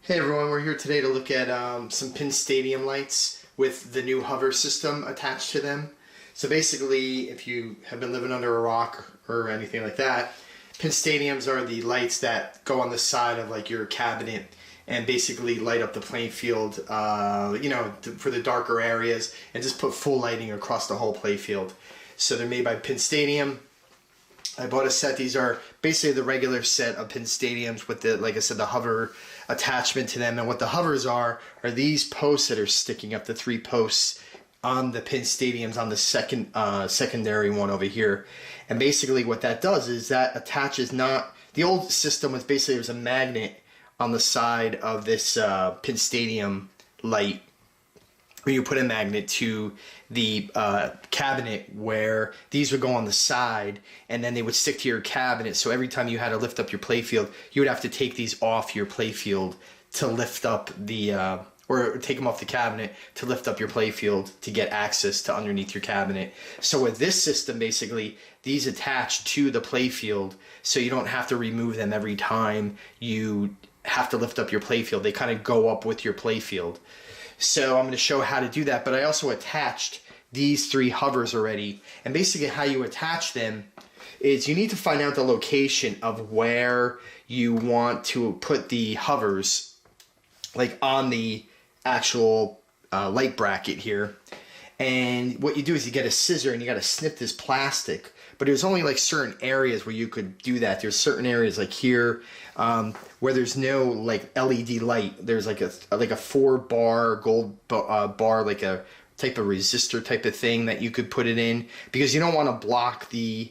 Hey everyone, we're here today to look at some Pinstadium lights with the new hover system attached to them. So basically, if you have been living under a rock or anything like that, Pinstadiums are the lights that go on the side of like your cabinet and basically light up the playing field, for the darker areas and just put full lighting across the whole play field. So they're made by Pinstadium. I bought a set. These are basically the regular set of Pinstadiums with the, like I said, the hover attachment to them. And what the hovers are these posts that are sticking up, the 3 posts on the Pinstadiums on the secondary one over here. And basically what that does is that attaches not, the old system was basically there was a magnet on the side of this Pinstadium light, where you put a magnet to the cabinet where these would go on the side and then they would stick to your cabinet. So every time you had to lift up your playfield, you would have to take these off your playfield to lift up the, or take them off the cabinet to lift up your playfield to get access to underneath your cabinet. So with this system, basically, these attach to the playfield so you don't have to remove them every time you have to lift up your playfield. They kind of go up with your playfield. So I'm going to show how to do that, but I also attached these 3 hovers already. And basically how you attach them is you need to find out the location of where you want to put the hovers, like on the actual light bracket here. And what you do is you get a scissor and you got to snip this plastic. But there's only like certain areas where you could do that. There's certain areas like here where there's no like LED light. There's like a 4-bar gold bar, like a type of resistor type of thing that you could put it in, because you don't want to block the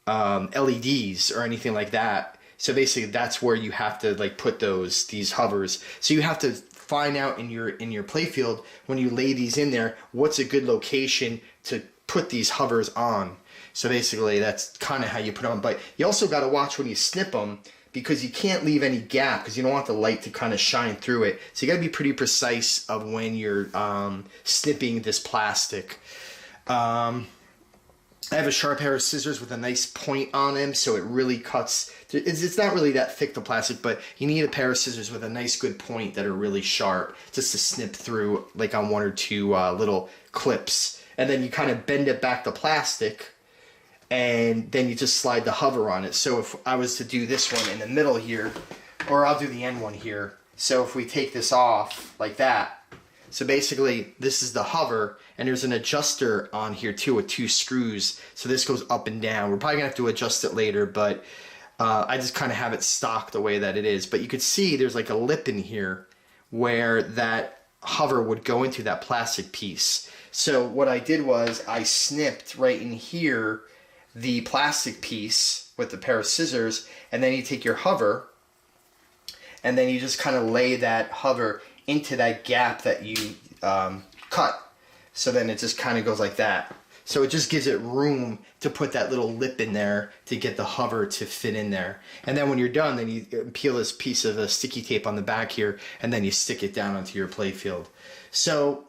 LEDs or anything like that. So basically that's where you have to like put these hovers. So you have to find out in your playfield when you lay these in there, what's a good location to put these hovers on. So basically that's kind of how you put them on. But you also got to watch when you snip them, because you can't leave any gap because you don't want the light to kind of shine through it. So you got to be pretty precise of when you're snipping this plastic. I have a sharp pair of scissors with a nice point on them, so it really cuts. It's not really that thick, the plastic, but you need a pair of scissors with a nice good point that are really sharp just to snip through, like on 1 or 2 little clips. And then you kind of bend it back, the plastic, and then you just slide the hover on it. So if I was to do this one in the middle here, or I'll do the end one here. So if we take this off like that, so basically this is the hover, and there's an adjuster on here too with 2 screws. So this goes up and down. We're probably gonna have to adjust it later, but I just kind of have it stock the way that it is. But you could see there's like a lip in here where that hover would go into that plastic piece. So what I did was I snipped right in here the plastic piece with a pair of scissors, and then you take your hover and then you just kind of lay that hover into that gap that you cut. So then it just kind of goes like that. So it just gives it room to put that little lip in there to get the hover to fit in there. And then when you're done, then you peel this piece of sticky tape on the back here, and then you stick it down onto your playfield. So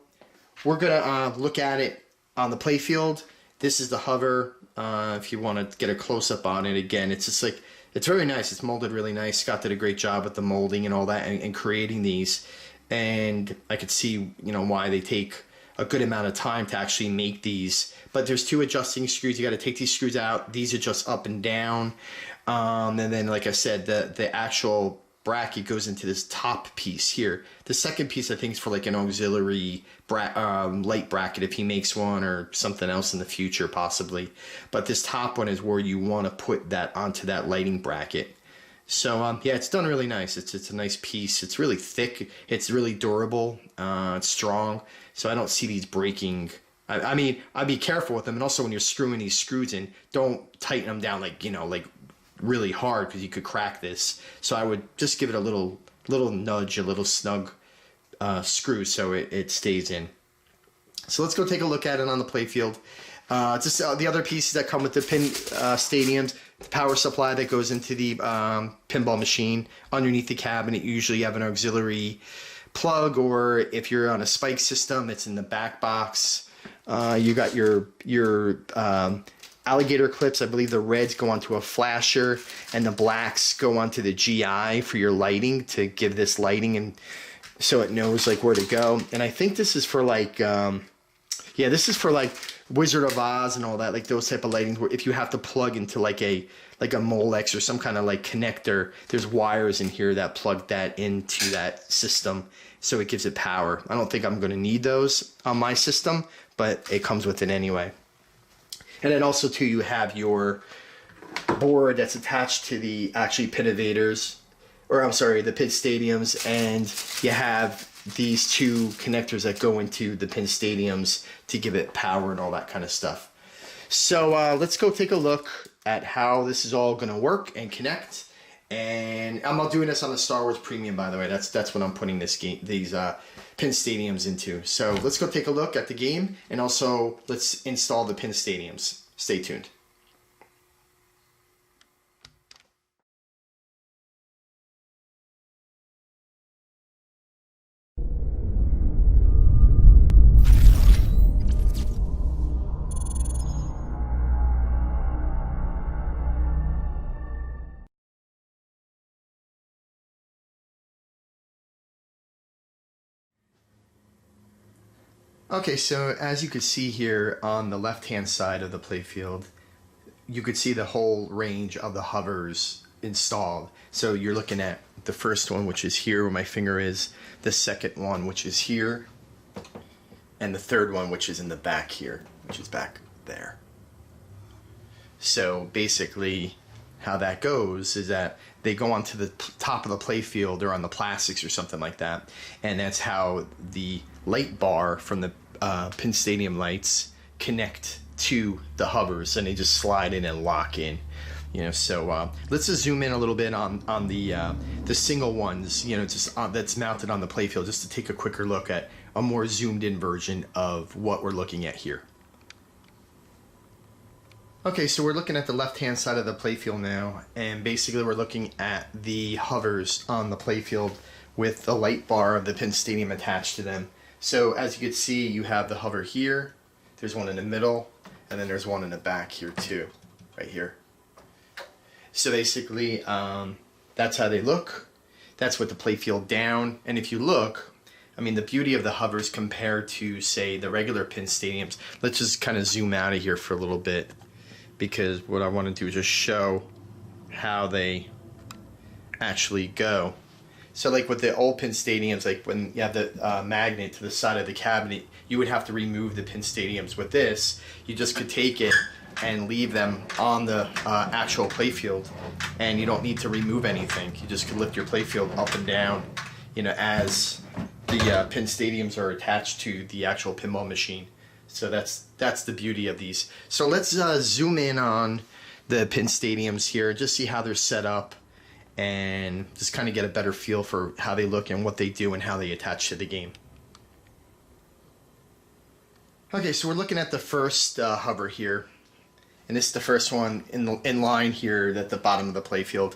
we're gonna look at it on the playfield. This is the hover. If you want to get a close-up on it, again, it's just like, it's very nice. It's molded really nice. Scott did a great job with the molding and all that, and creating these. And I could see, why they take a good amount of time to actually make these. But there's 2 adjusting screws. You got to take these screws out. These adjust up and down. And then, like I said, the actual bracket goes into this top piece here. The second piece, I think, is for like an auxiliary light bracket if he makes one, or something else in the future possibly. But this top one is where you want to put that onto that lighting bracket. So yeah, it's done really nice. It's a nice piece. It's really thick. It's really durable. It's strong. So I don't see these breaking. I mean, I'd be careful with them. And also when you're screwing these screws in, don't tighten them down like, like really hard, because you could crack this. So I would just give it a little nudge, a little snug screw, so it stays in. So let's go take a look at it on the playfield. Just the other pieces that come with the Pinstadiums, the power supply that goes into the pinball machine. Underneath the cabinet, usually you have an auxiliary plug, or if you're on a spike system, it's in the back box. You got your alligator clips. I believe the reds go onto a flasher and the blacks go onto the GI for your lighting, to give this lighting and so it knows like where to go. And I think this is for like, yeah, this is for like Wizard of Oz and all that, like those type of lightings where if you have to plug into like a Molex or some kind of like connector, there's wires in here that plug that into that system, so it gives it power. I don't think I'm going to need those on my system, but it comes with it anyway. And then also too, you have your board that's attached to the actually Pinavators, or I'm sorry, the Pinstadiums, and you have these two connectors that go into the Pinstadiums to give it power and all that kind of stuff. So let's go take a look at how this is all going to work and connect. And I'm not doing this on the Star Wars Premium, by the way. That's what I'm putting these Pinstadiums into. So let's go take a look at the game, and also let's install the Pinstadiums. Stay tuned. Okay, so as you can see here on the left-hand side of the playfield, you could see the whole range of the hovers installed. So you're looking at the first one, which is here where my finger is, the second one, which is here, and the third one, which is in the back here, which is back there. So basically how that goes is that they go onto the top of the playfield or on the plastics or something like that, and that's how the light bar from the Pinstadium lights connect to the hovers, and they just slide in and lock in. You know, so let's just zoom in a little bit on the single ones, you know, just that's mounted on the playfield, just to take a quicker look at a more zoomed in version of what we're looking at here. Okay, so we're looking at the left-hand side of the playfield now, and basically we're looking at the hovers on the playfield with the light bar of the Pinstadium attached to them. So as you can see, you have the hover here, there's one in the middle, and then there's one in the back here too, right here. So basically, that's how they look. That's with the playfield down, and if you look, I mean, the beauty of the hovers compared to, say, the regular Pinstadiums, let's just kind of zoom out of here for a little bit, because what I want to do is just show how they actually go. So like with the old Pinstadiums, like when you have the magnet to the side of the cabinet, you would have to remove the Pinstadiums. With this, you just could take it and leave them on the actual playfield, and you don't need to remove anything. You just could lift your playfield up and down, you know, as the Pinstadiums are attached to the actual pinball machine. So that's the beauty of these. So let's zoom in on the Pinstadiums here, just see how they're set up, and just kind of get a better feel for how they look and what they do and how they attach to the game. Okay, so we're looking at the first hover here, and this is the first one in line here at the bottom of the playfield.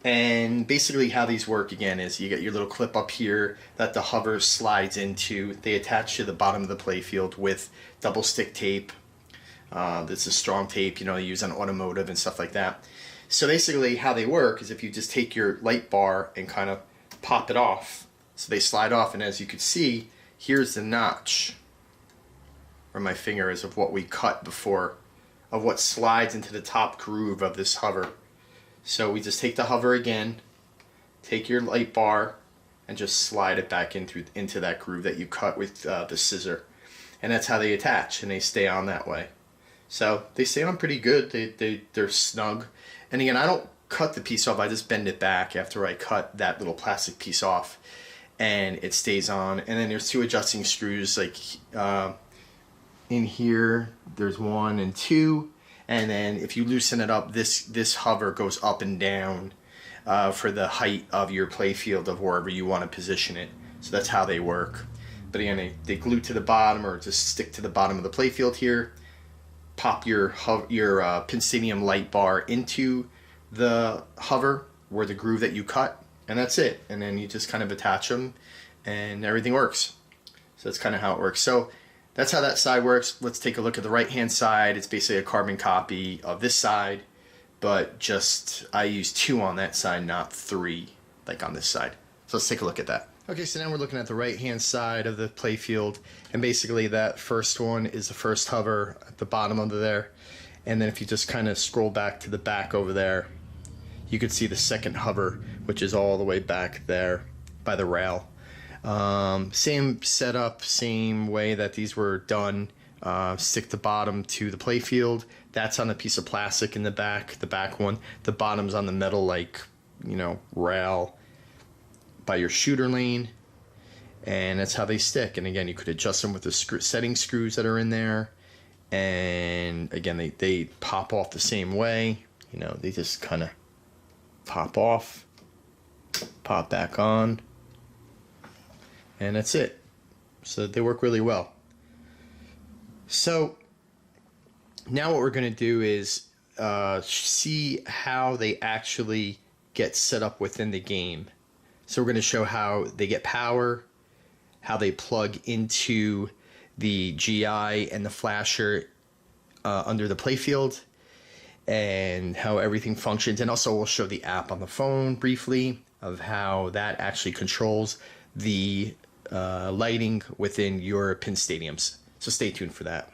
And basically how these work again is you get your little clip up here that the hover slides into. They attach to the bottom of the playfield with double stick tape. This is strong tape, you know, you use on automotive and stuff like that. So basically how they work is if you just take your light bar and kind of pop it off, so they slide off, and as you can see, here's the notch where my finger is of what we cut before, of what slides into the top groove of this hover. So we just take the hover again, take your light bar, and just slide it back into that groove that you cut with the scissor. And that's how they attach, and they stay on that way. So they stay on pretty good, they're snug. And again, I don't cut the piece off, I just bend it back after I cut that little plastic piece off, and it stays on. And then there's two adjusting screws, like in here, there's 1 and 2. And then if you loosen it up, this hover goes up and down for the height of your playfield of wherever you want to position it. So that's how they work. But again, they glue to the bottom or just stick to the bottom of the playfield here. Pop your Pinstadium light bar into the hover where the groove that you cut, and that's it. And then you just kind of attach them, and everything works. So that's kind of how it works. So that's how that side works. Let's take a look at the right hand side. It's basically a carbon copy of this side, but just I use 2 on that side, not 3 like on this side. So let's take a look at that. Okay, so now we're looking at the right hand side of the playfield, and basically that first one is the first hover at the bottom under there, and then if you just kind of scroll back to the back over there, you could see the second hover, which is all the way back there by the rail. Same setup, same way that these were done. Stick the bottom to the playfield. That's on a piece of plastic in the back one. The bottom's on the metal, like, you know, rail by your shooter lane. And that's how they stick. And again, you could adjust them with the setting screws that are in there. And again, they pop off the same way. You know, they just kind of pop off, pop back on. And that's it. So they work really well. So now what we're going to do is see how they actually get set up within the game. So we're going to show how they get power, how they plug into the GI and the flasher under the playfield, and how everything functions. And also we'll show the app on the phone briefly of how that actually controls the lighting within your Pinstadiums. So stay tuned for that.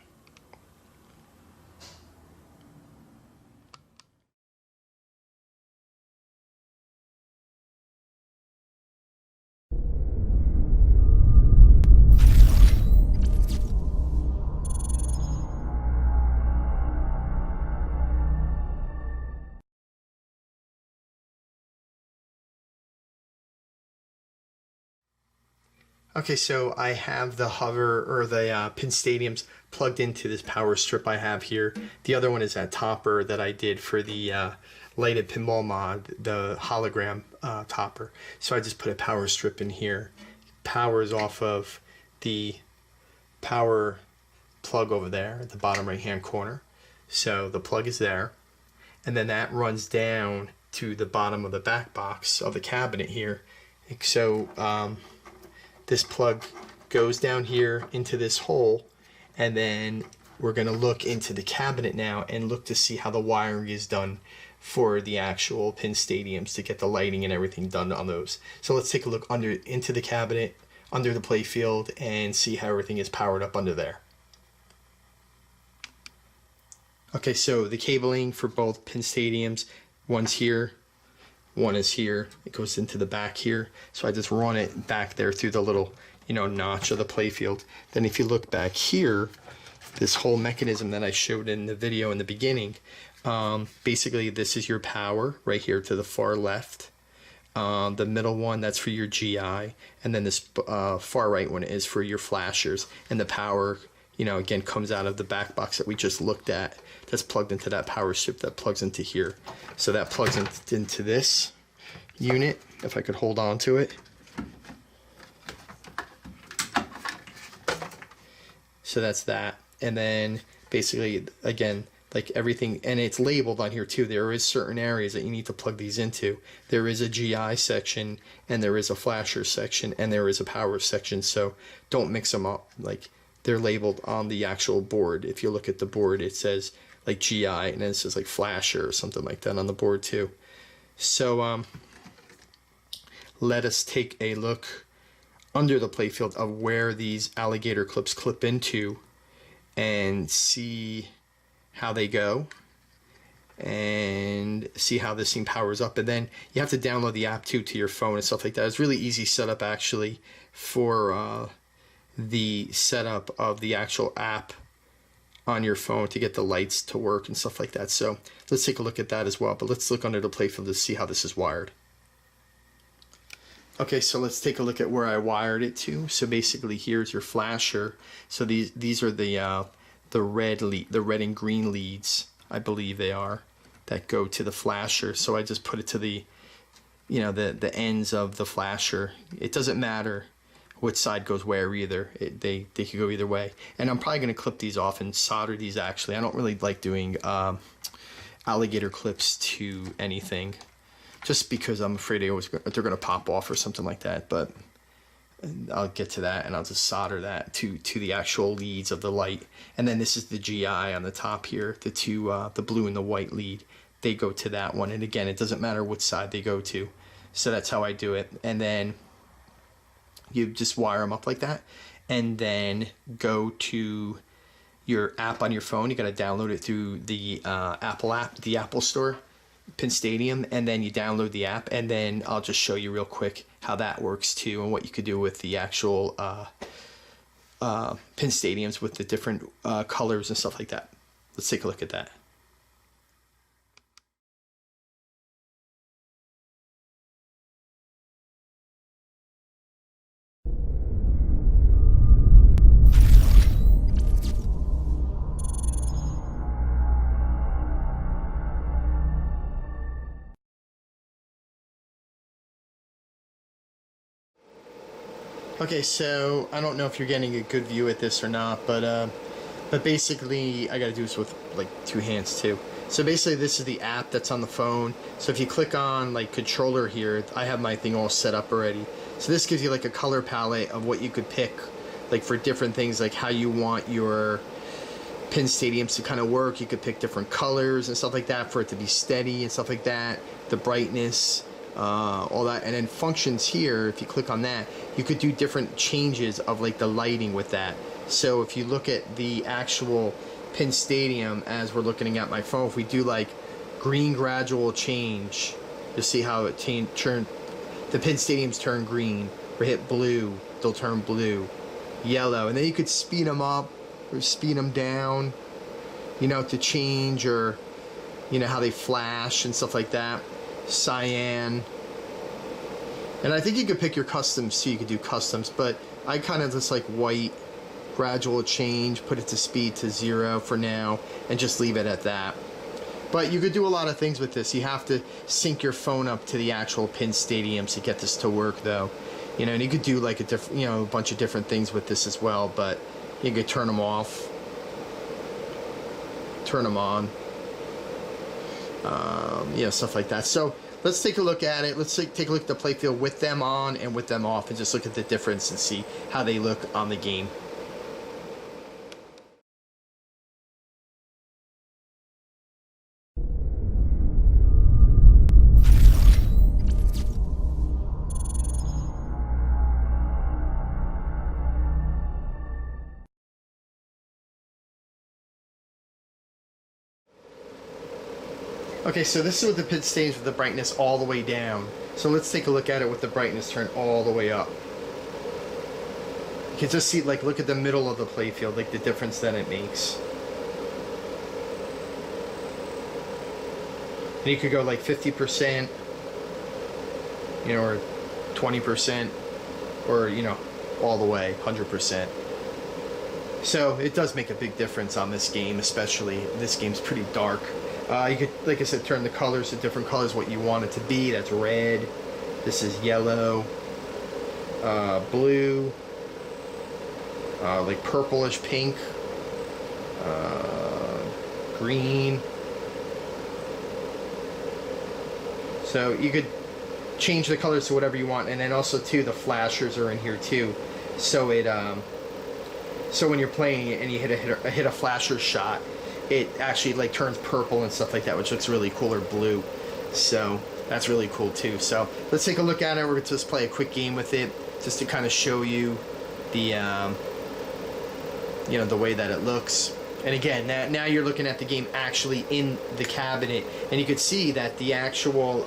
Okay, so I have the hover or the Pinstadiums plugged into this power strip I have here. The other one is that topper that I did for the lighted pinball mod, the hologram topper. So I just put a power strip in here. Powers off of the power plug over there at the bottom right hand corner. So the plug is there, and then that runs down to the bottom of the back box of the cabinet here. So this plug goes down here into this hole, and then we're going to look into the cabinet now and look to see how the wiring is done for the actual Pinstadiums to get the lighting and everything done on those. So let's take a look into the cabinet, under the playfield, and see how everything is powered up under there. Okay, so the cabling for both Pinstadiums, one's here, one is here. It goes into the back here. So I just run it back there through the little, you know, notch of the playfield. Then if you look back here, this whole mechanism that I showed in the video in the beginning, basically this is your power right here to the far left. The middle one, that's for your GI, and then this far right one is for your flashers. And the power, you know, again, comes out of the back box that we just looked at. That's plugged into that power strip that plugs into here. So that plugs into this unit, if I could hold on to it. So that's that. And then basically, again, like everything, and it's labeled on here too. There is certain areas that you need to plug these into. There is a GI section, and there is a flasher section, and there is a power section. So don't mix them up. Like, they're labeled on the actual board. If you look at the board, it says like GI, and then it says like flasher or something like that on the board too. So let us take a look under the playfield of where these alligator clips clip into and see how they go and see how this thing powers up. And then you have to download the app too to your phone and stuff like that. It's really easy setup actually for the setup of the actual app on your phone to get the lights to work and stuff like that. So let's take a look at that as well, but let's look under the playfield to see how this is wired. Okay, so let's take a look at where I wired it to. So basically here's your flasher. So these are the red and green leads, I believe they are, that go to the flasher. So I just put it to the, you know, the ends of the flasher. It doesn't matter which side goes where either. They could go either way. And I'm probably going to clip these off and solder these actually. I don't really like doing alligator clips to anything, just because I'm afraid they're going to pop off or something like that. But I'll get to that, and I'll just solder that to the actual leads of the light. And then this is the GI on the top here, the two, the blue and the white lead. They go to that one, and again, it doesn't matter which side they go to. So that's how I do it. And then you just wire them up like that, and then go to your app on your phone. You got to download it through the Apple app, the Apple Store, Pinstadium, and then you download the app, and then I'll just show you real quick how that works too, and what you could do with the actual Pinstadiums with the different colors and stuff like that. Let's take a look at that. Okay, so I don't know if you're getting a good view at this or not, but basically I got to do this with like two hands too. So basically this is the app that's on the phone. So if you click on like controller here, I have my thing all set up already. So this gives you like a color palette of what you could pick, like for different things, like how you want your Pinstadiums to kind of work. You could pick different colors and stuff like that for it to be steady and stuff like that, the brightness, all that. And then functions here, if you click on that, you could do different changes of like the lighting with that. So if you look at the actual Pinstadium as we're looking at my phone, if we do like green gradual change, you'll see how it turn the Pinstadiums turn green, or hit blue, they'll turn blue, yellow, and then you could speed them up or speed them down, you know, to change, or you know how they flash and stuff like that. Cyan. And I think you could pick your customs too. You could do customs, but I kind of just like white, gradual change, put it to speed to 0 for now, and just leave it at that. But you could do a lot of things with this. You have to sync your phone up to the actual Pinstadium to get this to work, though. You know, and you could do like a different, you know, a bunch of different things with this as well. But you could turn them off, turn them on, you know, stuff like that. So let's take a look at it. Let's take a look at the playfield with them on and with them off, and just look at the difference and see how they look on the game. Okay, so this is with the Pinstadiums with the brightness all the way down. So let's take a look at it with the brightness turned all the way up. You can just see, like, look at the middle of the playfield, like the difference that it makes. And you could go like 50%, you know, or 20%, or, you know, all the way, 100%. So it does make a big difference on this game, especially. This game's pretty dark. You could, like I said, turn the colors to different colors, what you want it to be. That's red. This is yellow, blue, like purplish pink, green. So you could change the colors to whatever you want, and then also too, the flashers are in here too. So it so when you're playing it and you hit a flasher shot, it actually like turns purple and stuff like that, which looks really cool, or blue. So that's really cool too. So let's take a look at it. We're going to just play a quick game with it, just to kind of show you the you know, the way that it looks. And again, now you're looking at the game actually in the cabinet, and you could see that the actual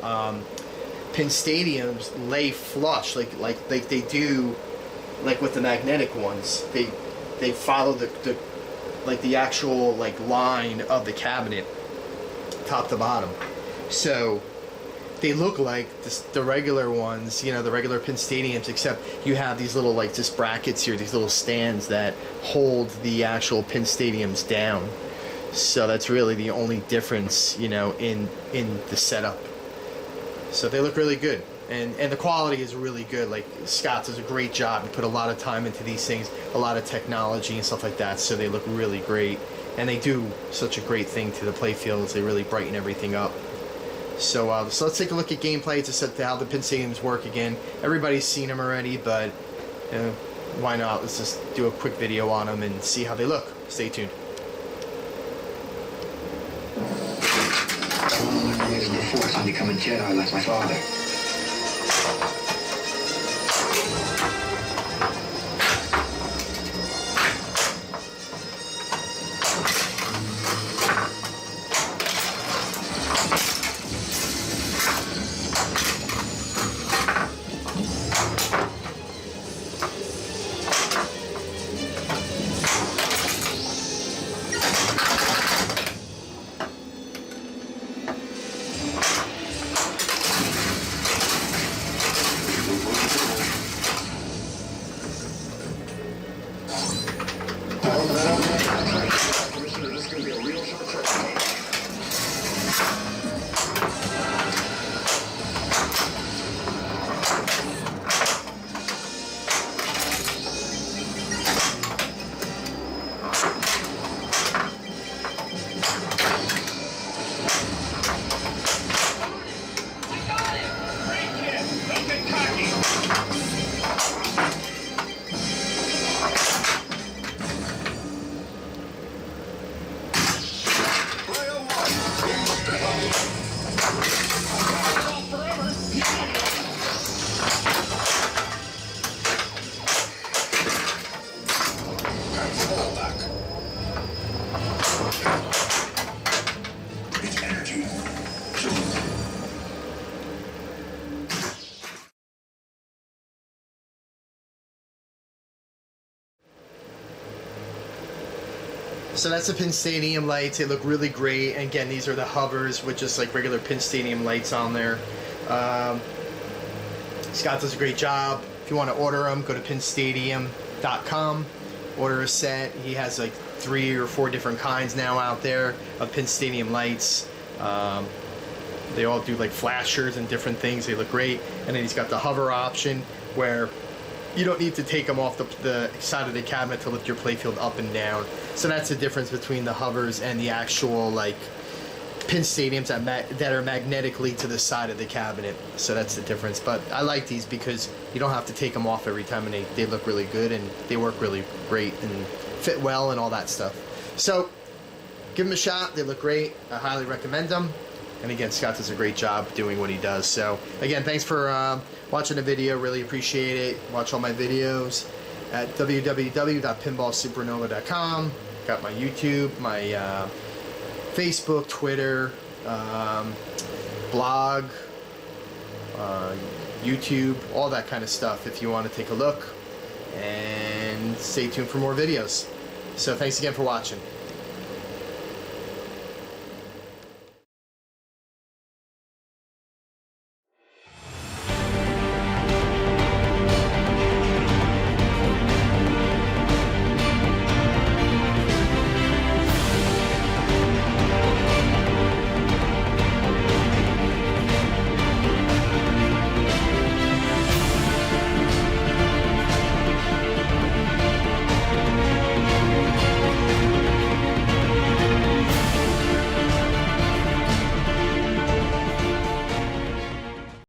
Pinstadiums lay flush, like they do, like with the magnetic ones. They follow the actual like line of the cabinet, top to bottom. So they look like the regular ones, you know, the regular Pinstadiums, except you have these little like just brackets here, these little stands that hold the actual Pinstadiums down. So that's really the only difference, you know, in the setup. So they look really good. And the quality is really good. Like, Scott does a great job. He put a lot of time into these things, a lot of technology and stuff like that, so they look really great. And they do such a great thing to the playfields. They really brighten everything up. So, so let's take a look at gameplay to set how the Pinstadiums work again. Everybody's seen them already, but why not? Let's just do a quick video on them and see how they look. Stay tuned. Using the Force and become a Jedi like my father. So that's the Pinstadium lights. They look really great. And again, these are the hovers with just like regular Pinstadium lights on there. Scott does a great job. If you want to order them, go to pinstadium.com. Order a set. He has like 3 or 4 different kinds now out there of Pinstadium lights. They all do like flashers and different things. They look great. And then he's got the hover option where you don't need to take them off the side of the cabinet to lift your playfield up and down. So that's the difference between the hovers and the actual like Pinstadiums that are magnetically to the side of the cabinet. So that's the difference. But I like these because you don't have to take them off every time, and they look really good and they work really great and fit well and all that stuff. So give them a shot. They look great. I highly recommend them. And again, Scott does a great job doing what he does. So again, thanks for watching the video. Really appreciate it. Watch all my videos at www.pinballsupernova.com. Got my YouTube, my Facebook, Twitter, blog, YouTube, all that kind of stuff if you want to take a look. And stay tuned for more videos. So thanks again for watching.